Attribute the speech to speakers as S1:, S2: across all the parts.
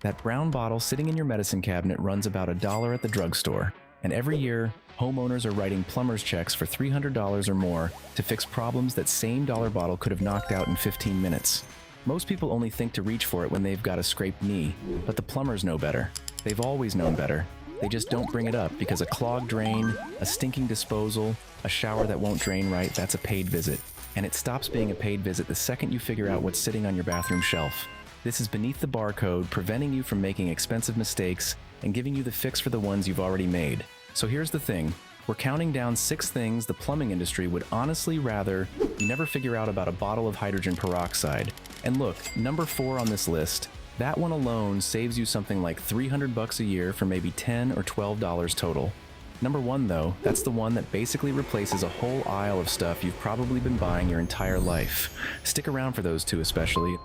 S1: That brown bottle sitting in your medicine cabinet runs about $1 at the drugstore. And every year, homeowners are writing Plumbers checks for $300 or more to fix problems that same dollar bottle could have knocked out in 15 minutes. Most people only think to reach for it when they've got a scraped knee, but the plumbers know better. They've always known better. They just don't bring it up because a clogged drain, a stinking disposal, a shower that won't drain right, that's a paid visit. And it stops being a paid visit the second you figure out what's sitting on your bathroom shelf. This is beneath the barcode, preventing you from making expensive mistakes and giving you the fix for the ones you've already made. So here's the thing. We're counting down 6 things the plumbing industry would honestly rather you never figure out about a bottle of hydrogen peroxide. And look, number 4 on this list, that one alone saves you something like $300 a year for maybe $10 or $12 total. Number 1 though, that's the one that basically replaces a whole aisle of stuff you've probably been buying your entire life. Stick around for those 2 especially.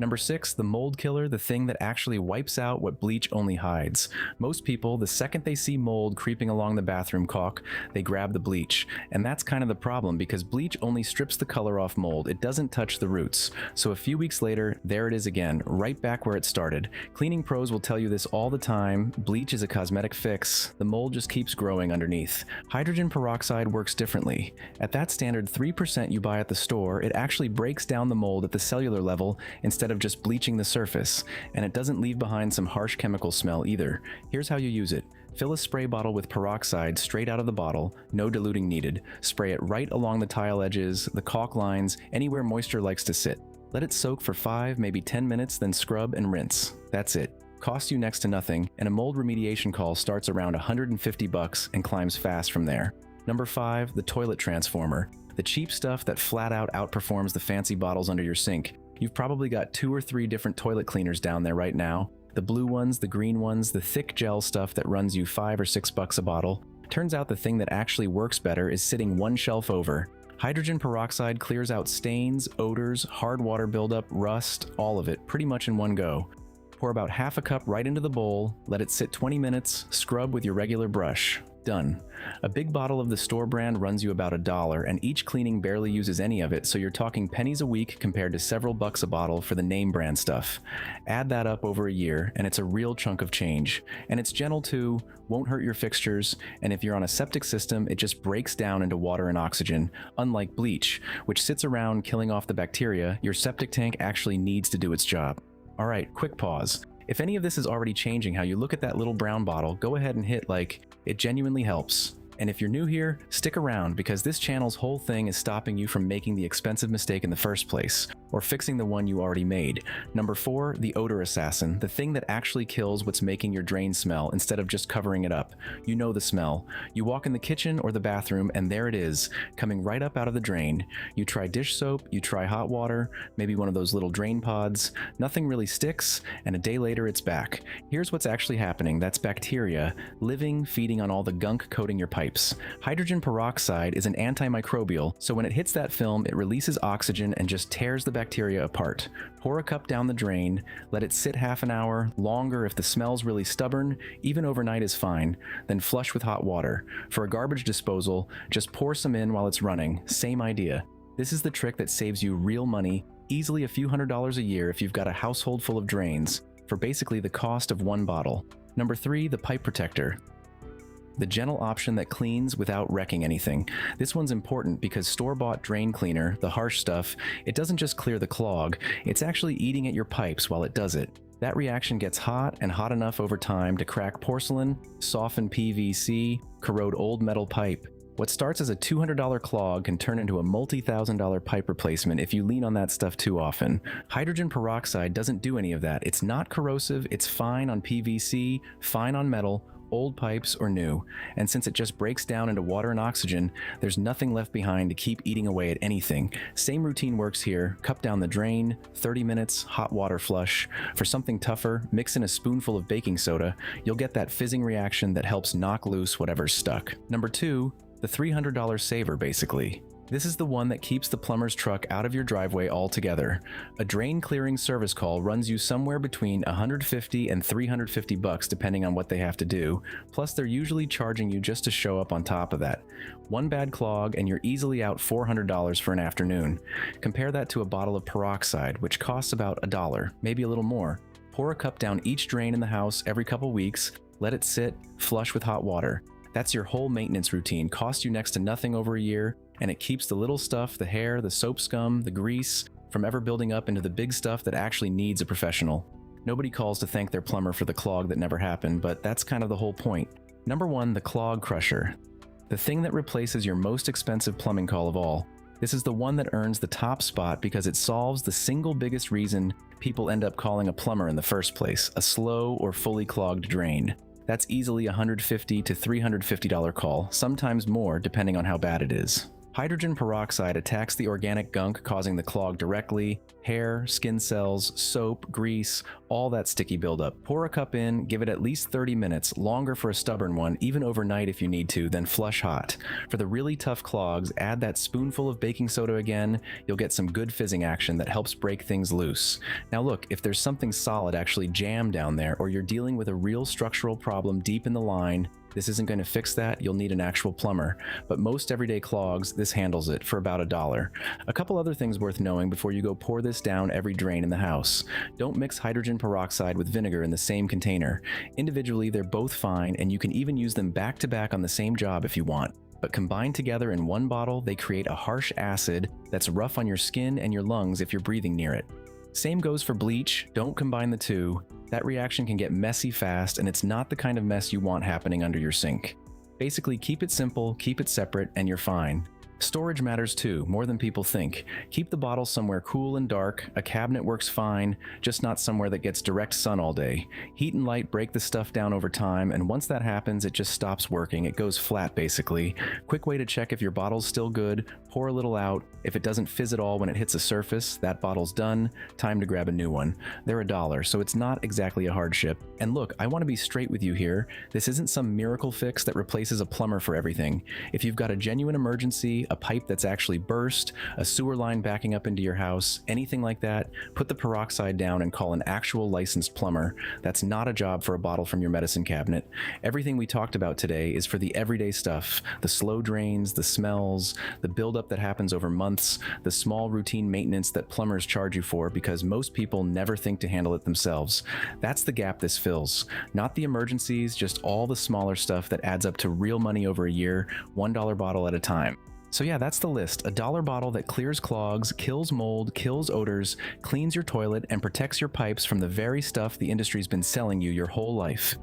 S1: Number 6, the mold killer, the thing that actually wipes out what bleach only hides. Most people, the second they see mold creeping along the bathroom caulk, they grab the bleach. And that's kind of the problem because bleach only strips the color off mold. It doesn't touch the roots. So a few weeks later, there it is again, right back where it started. Cleaning pros will tell you this all the time. Bleach is a cosmetic fix. The mold just keeps growing underneath. Hydrogen peroxide works differently. At that standard 3% you buy at the store, it actually breaks down the mold at the cellular level instead of just bleaching the surface, and it doesn't leave behind some harsh chemical smell either. Here's how you use it. Fill a spray bottle with peroxide straight out of the bottle, no diluting needed. Spray it right along the tile edges, the caulk lines, anywhere moisture likes to sit. Let it soak for 5, maybe 10 minutes, then scrub and rinse. That's it. Costs you next to nothing, and a mold remediation call starts around $150 and climbs fast from there. Number 5, the toilet transformer. The cheap stuff that flat out outperforms the fancy bottles under your sink. You've probably got 2 or 3 different toilet cleaners down there right now. The blue ones, the green ones, the thick gel stuff that runs you $5 or $6 a bottle. Turns out the thing that actually works better is sitting one shelf over. Hydrogen peroxide clears out stains, odors, hard water buildup, rust, all of it, pretty much in one go. Pour about half a cup right into the bowl, let it sit 20 minutes, scrub with your regular brush. Done. A big bottle of the store brand runs you about $1, and each cleaning barely uses any of it, so you're talking pennies a week compared to several bucks a bottle for the name brand stuff. Add that up over a year, and it's a real chunk of change. And it's gentle too, won't hurt your fixtures, and if you're on a septic system, it just breaks down into water and oxygen. Unlike bleach, which sits around killing off the bacteria, your septic tank actually needs to do its job. Alright, quick pause. If any of this is already changing how you look at that little brown bottle, go ahead and hit like. It genuinely helps. And if you're new here, stick around because this channel's whole thing is stopping you from making the expensive mistake in the first place, or fixing the one you already made. Number 4, the odor assassin, the thing that actually kills what's making your drain smell instead of just covering it up. You know the smell. You walk in the kitchen or the bathroom and there it is, coming right up out of the drain. You try dish soap, you try hot water, maybe one of those little drain pods, nothing really sticks, and a day later it's back. Here's what's actually happening. That's bacteria, living, feeding on all the gunk coating your pipes. Hydrogen peroxide is an antimicrobial, so when it hits that film, it releases oxygen and just tears the bacteria apart. Pour a cup down the drain, let it sit half an hour, longer if the smell's really stubborn, even overnight is fine, then flush with hot water. For a garbage disposal, just pour some in while it's running, same idea. This is the trick that saves you real money, easily a few $100s a year if you've got a household full of drains, for basically the cost of one bottle. Number 3, the pipe protector. The gentle option that cleans without wrecking anything. This one's important because store-bought drain cleaner, the harsh stuff, it doesn't just clear the clog, it's actually eating at your pipes while it does it. That reaction gets hot and hot enough over time to crack porcelain, soften PVC, corrode old metal pipe. What starts as a $200 clog can turn into a multi-$1,000 pipe replacement if you lean on that stuff too often. Hydrogen peroxide doesn't do any of that. It's not corrosive, it's fine on PVC, fine on metal, old pipes or new, and since it just breaks down into water and oxygen, there's nothing left behind to keep eating away at anything. Same routine works here. Cup down the drain, 30 minutes, hot water flush. For something tougher, mix in a spoonful of baking soda. You'll get that fizzing reaction that helps knock loose whatever's stuck. Number 2, the $300 saver basically. This is the one that keeps the plumber's truck out of your driveway altogether. A drain clearing service call runs you somewhere between $150 and $350 depending on what they have to do, plus they're usually charging you just to show up on top of that. One bad clog and you're easily out $400 for an afternoon. Compare that to a bottle of peroxide, which costs about $1, maybe a little more. Pour a cup down each drain in the house every couple weeks, let it sit, flush with hot water. That's your whole maintenance routine, costs you next to nothing over a year, and it keeps the little stuff, the hair, the soap scum, the grease, from ever building up into the big stuff that actually needs a professional. Nobody calls to thank their plumber for the clog that never happened, but that's kind of the whole point. Number 1, the clog crusher. The thing that replaces your most expensive plumbing call of all. This is the one that earns the top spot because it solves the single biggest reason people end up calling a plumber in the first place, a slow or fully clogged drain. That's easily a $150 to $350 call, sometimes more depending on how bad it is. Hydrogen peroxide attacks the organic gunk causing the clog directly: hair, skin cells, soap, grease, all that sticky buildup. Pour a cup in, give it at least 30 minutes, longer for a stubborn one, even overnight if you need to, then flush hot. For the really tough clogs, add that spoonful of baking soda again, you'll get some good fizzing action that helps break things loose. Now look, if there's something solid actually jammed down there, or you're dealing with a real structural problem deep in the line, this isn't going to fix that, you'll need an actual plumber. But most everyday clogs, this handles it for about $1. A couple other things worth knowing before you go pour this down every drain in the house. Don't mix hydrogen peroxide with vinegar in the same container. Individually, they're both fine, and you can even use them back to back on the same job if you want. But combined together in one bottle, they create a harsh acid that's rough on your skin and your lungs if you're breathing near it. Same goes for bleach, don't combine the two. That reaction can get messy fast, and it's not the kind of mess you want happening under your sink. Basically, keep it simple, keep it separate, and you're fine. Storage matters too, more than people think. Keep the bottle somewhere cool and dark. A cabinet works fine, just not somewhere that gets direct sun all day. Heat and light break the stuff down over time, and once that happens, it just stops working. It goes flat, basically. Quick way to check if your bottle's still good: pour a little out. If it doesn't fizz at all when it hits a surface, that bottle's done. Time to grab a new one. They're $1, so it's not exactly a hardship. And look, I want to be straight with you here. This isn't some miracle fix that replaces a plumber for everything. If you've got a genuine emergency, a pipe that's actually burst, a sewer line backing up into your house, anything like that, put the peroxide down and call an actual licensed plumber. That's not a job for a bottle from your medicine cabinet. Everything we talked about today is for the everyday stuff: the slow drains, the smells, the buildup that happens over months, the small routine maintenance that plumbers charge you for because most people never think to handle it themselves. That's the gap this fills. Not the emergencies, just all the smaller stuff that adds up to real money over a year, $1 bottle at a time. So yeah, that's the list. A $1 bottle that clears clogs, kills mold, kills odors, cleans your toilet, and protects your pipes from the very stuff the industry's been selling you your whole life.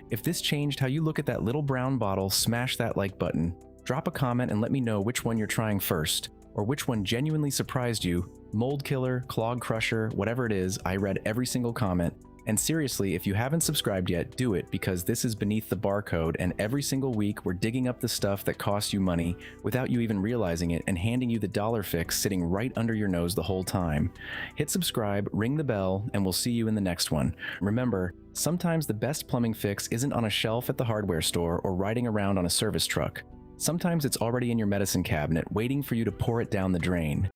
S1: If this changed how you look at that little brown bottle, smash that like button. Drop a comment and let me know which one you're trying first, or which one genuinely surprised you. Mold killer, clog crusher, whatever it is, I read every single comment. And seriously, if you haven't subscribed yet, do it, because this is beneath the barcode, and every single week we're digging up the stuff that costs you money without you even realizing it and handing you the dollar fix sitting right under your nose the whole time. Hit subscribe, ring the bell, and we'll see you in the next one. Remember, sometimes the best plumbing fix isn't on a shelf at the hardware store or riding around on a service truck. Sometimes it's already in your medicine cabinet, waiting for you to pour it down the drain.